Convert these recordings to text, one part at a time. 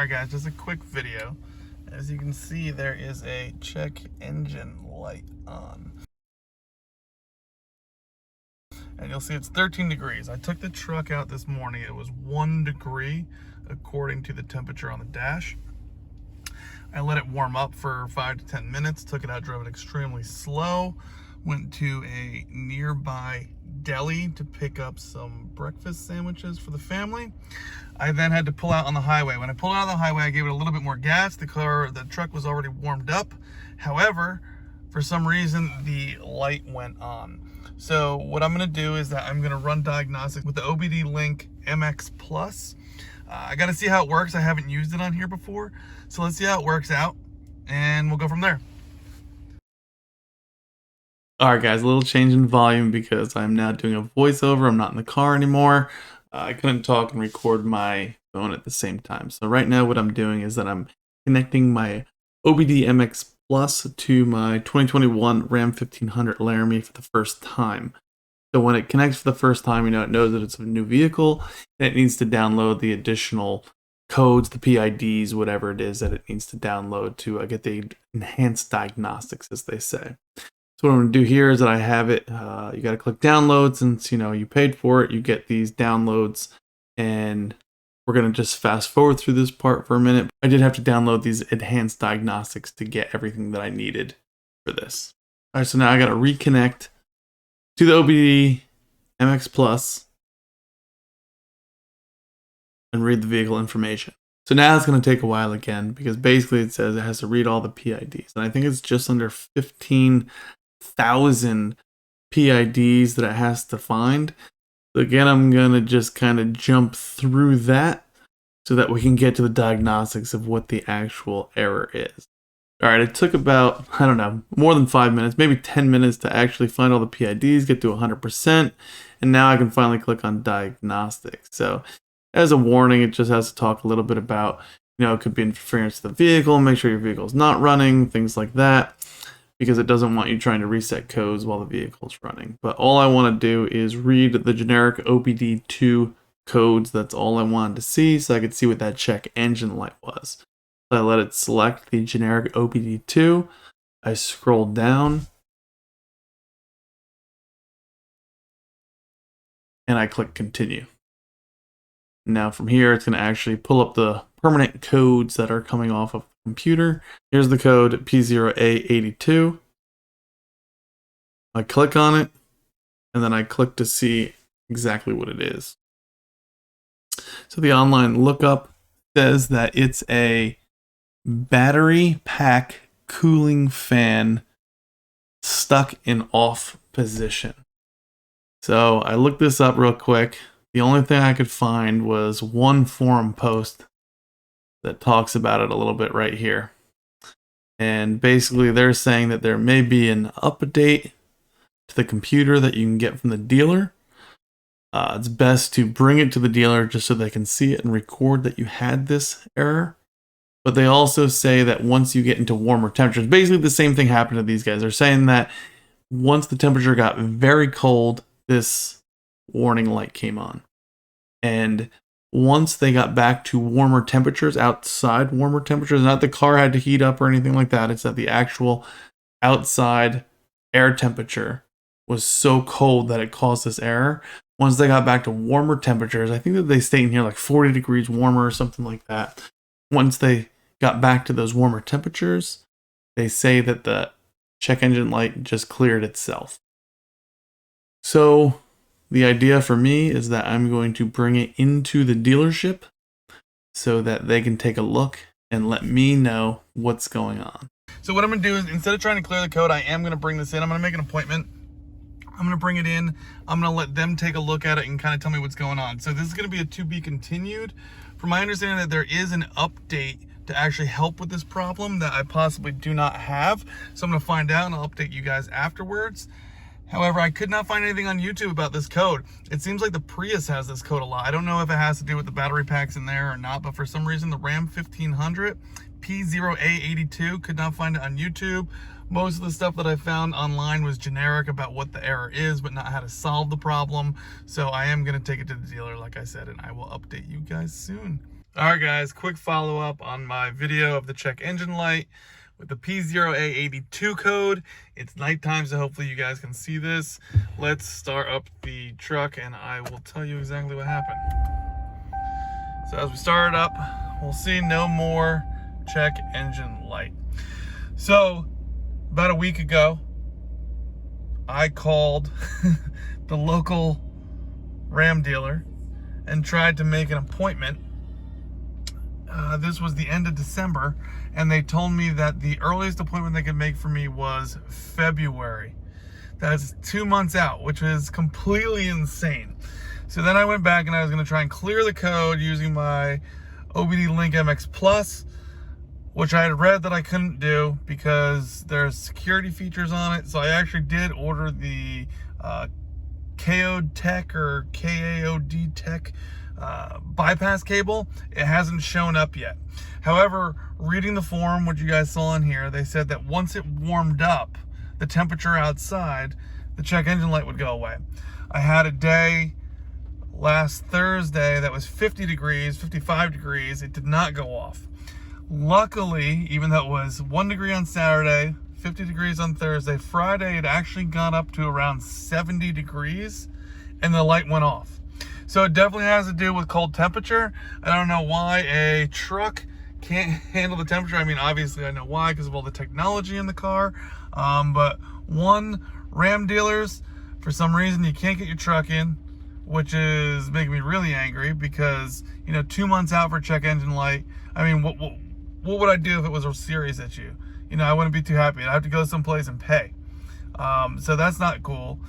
Alright guys, just a quick video. As you can see, there is a check engine light on. And you'll see it's 13 degrees. I took the truck out this morning. It was 1 degree according to the temperature on the dash. I let it warm up for 5 to 10 minutes, took it out, drove it extremely slow, went to a nearby deli to pick up some breakfast sandwiches for the family. I then had to pull out on the highway. When I pulled out on the highway, I gave it a little bit more gas. The truck was already warmed up. However, for some reason, the light went on. So what I'm gonna do is that I'm gonna run diagnostics with the OBDLink MX Plus. I gotta see how it works. I haven't used it on here before. So let's see how it works out and we'll go from there. Alright guys, a little change in volume because I'm now doing a voiceover. I'm not in the car anymore. I couldn't talk and record my phone at the same time. So right now what I'm doing is that I'm connecting my OBD MX Plus to my 2021 Ram 1500 Laramie for the first time. So when it connects for the first time, it knows that it's a new vehicle and it needs to download the additional codes, the PIDs, whatever it is that it needs to download to get the enhanced diagnostics, as they say. So what I'm going to do here is that I have it, you got to click download. Since you paid for it, you get these downloads, and we're going to just fast forward through this part for a minute. I did have to download these enhanced diagnostics to get everything that I needed for this. All right, so now I got to reconnect to the OBD MX Plus and read the vehicle information. So now it's going to take a while again, because basically it says it has to read all the PIDs, and I think it's just under 15,000 PIDs that it has to find. So again, I'm going to just kind of jump through that so that we can get to the diagnostics of what the actual error is. All right, it took about, I don't know, more than 5 minutes, maybe 10 minutes to actually find all the PIDs, get to 100%, and now I can finally click on diagnostics. So as a warning, it just has to talk a little bit about, it could be interference to the vehicle, make sure your vehicle is not running, things like that, because it doesn't want you trying to reset codes while the vehicle is running. But all I want to do is read the generic OBD2 codes. That's all I wanted to see, so I could see what that check engine light was. So I let it select the generic OBD2. I scroll down, and I click continue. Now from here, it's going to actually pull up the permanent codes that are coming off of the computer. Here's the code P0A82. I click on it, and then I click to see exactly what it is. So the online lookup says that it's a battery pack cooling fan stuck in off position. So I looked this up real quick. The only thing I could find was one forum post that talks about it a little bit right here. And basically they're saying that there may be an update to the computer that you can get from the dealer. It's best to bring it to the dealer just so they can see it and record that you had this error. But they also say that once you get into warmer temperatures, basically the same thing happened to these guys. They're saying that once the temperature got very cold, this warning light came on. And once they got back to warmer temperatures, outside warmer temperatures, not the car had to heat up or anything like that, it's that the actual outside air temperature was so cold that it caused this error. Once they got back to warmer temperatures, I think that they stayed in here like 40 degrees warmer or something like that. Once they got back to those warmer temperatures, they say that the check engine light just cleared itself. So the idea for me is that I'm going to bring it into the dealership so that they can take a look and let me know what's going on. So what I'm going to do is, instead of trying to clear the code, I am going to bring this in. I'm going to make an appointment. I'm going to bring it in. I'm going to let them take a look at it and kind of tell me what's going on. So this is going to be a to be continued. From my understanding, that there is an update to actually help with this problem that I possibly do not have. So I'm going to find out and I'll update you guys afterwards. However, I could not find anything on YouTube about this code. It seems like the Prius has this code a lot. I don't know if it has to do with the battery packs in there or not, but for some reason the Ram 1500 P0A82 could not find it on YouTube. Most of the stuff that I found online was generic about what the error is, but not how to solve the problem. So I am going to take it to the dealer, like I said, and I will update you guys soon. Alright guys, quick follow-up on my video of the check engine light with the P0A82 code. It's nighttime, so hopefully you guys can see this. Let's start up the truck and I will tell you exactly what happened. So as we start it up, we'll see no more check engine light. So about a week ago, I called the local Ram dealer and tried to make an appointment. This was the end of December, and they told me that the earliest appointment they could make for me was February. That's 2 months out, which is completely insane. So then I went back and I was going to try and clear the code using my OBDLink MX Plus, which I had read that I couldn't do because there's security features on it. So I actually did order the KO Tech or KAOD Tech bypass cable. It hasn't shown up yet. However, reading the forum, what you guys saw in here, they said that once it warmed up, the temperature outside, the check engine light would go away. I had a day last Thursday that was 50 degrees, 55 degrees. It did not go off. Luckily, even though it was 1 degree on Saturday, 50 degrees on Thursday, Friday it actually got up to around 70 degrees and the light went off. So it definitely has to do with cold temperature. I don't know why a truck can't handle the temperature. I mean, obviously I know why because of all the technology in the car. But Ram dealers, for some reason you can't get your truck in, which is making me really angry because, 2 months out for check engine light. I mean, what would I do if it was a serious issue? I wouldn't be too happy. I'd have to go someplace and pay. So that's not cool.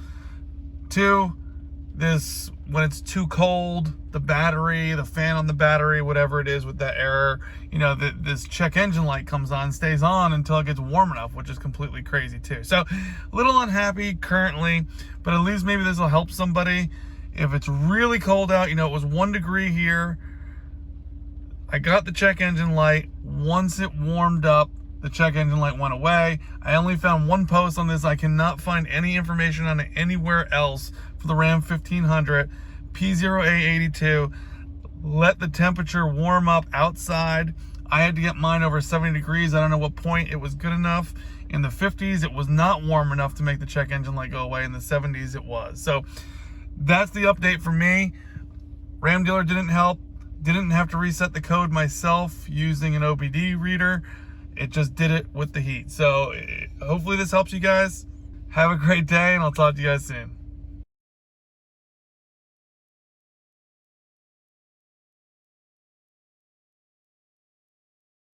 2, when it's too cold, the battery, the fan on the battery, whatever it is with that error, this check engine light comes on, stays on until it gets warm enough, which is completely crazy too. So a little unhappy currently, but at least maybe this will help somebody. If it's really cold out, it was 1 degree here. I got the check engine light. Once it warmed up, the check engine light went away. I only found one post on this. I cannot find any information on it anywhere else for the Ram 1500 P0A82. Let the temperature warm up outside. I had to get mine over 70 degrees. I don't know what point it was good enough. In the 50s, it was not warm enough to make the check engine light go away. In the 70s, it was. So that's the update for me. Ram dealer didn't help. Didn't have to reset the code myself using an OBD reader. It just did it with the heat. So hopefully this helps you guys. Have a great day, and I'll talk to you guys soon.